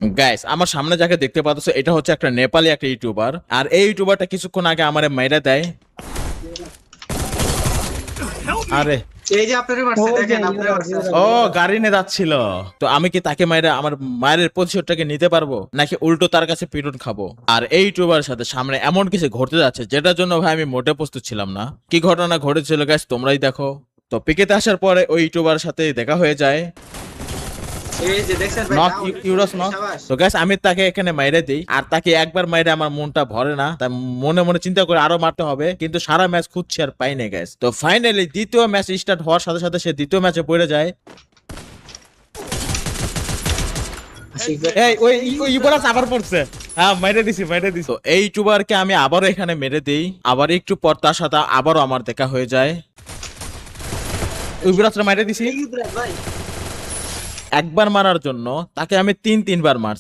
Guys আমার সামনে যাকে দেখতে পাচ্ছ এটা হচ্ছে একটা নেপালি একটা ইউটিউবার, আর এই ইউটিউবারটা কিছুক্ষণ আগে আমারে মাইরা দেয়। আরে এই যে আপনারই মারছে, দেখেন আপনারই মারছে। ও গাড়ি নিয়ে যাচ্ছিল, তো আমি কি তাকে মাইরা আমার মায়ের প্রতিশোধটাকে নিতে পারবো নাকি উল্টো তার কাছে পিটুন খাবো? আর এই ইউটিউবারের সাথে সামনে এমন কিছু ঘটতে যাচ্ছে যেটার জন্য ভাই আমি মোটে প্রস্তুত ছিলাম না। কি ঘটনা ঘটেছিল গাইস তোমরাই দেখো। তো পিকেতে আসার পরে ওই ইউটিউবারের সাথে দেখা হয়ে যায়। এই যে দেখছেন ভাই, নক down, ইউরোস নক। শাবাশ। তো গাইস আমি তাকে এখানে মাইরে দিই, আর তাকে একবার মাইরে আমার মনটা ভরে না, তাই মনে মনে চিন্তা করে আরো মারতে হবে, কিন্তু সারা ম্যাচ খুঁজছি আর পাই না গাইস। তো ফাইনালি দ্বিতীয় ম্যাচ স্টার্ট হওয়ার সাথে সাথে সে দ্বিতীয় ম্যাচে পড়ে যায়। আশিক ভাই, এই ওই ইউবরাজ আবার পড়ছে। হ্যাঁ মাইরে দিছি তো এই ইউটিউবারকে আমি আবারও এখানে মেরে দেই, আবার একটু পর তার সাথে আবারও আমার দেখা হয়ে যায়। ইউবরাজটা মাইরে দিছি। এই ইব্রাহিম ভাই, একবার মারার জন্য তাকে আমি তিনবার মারছি।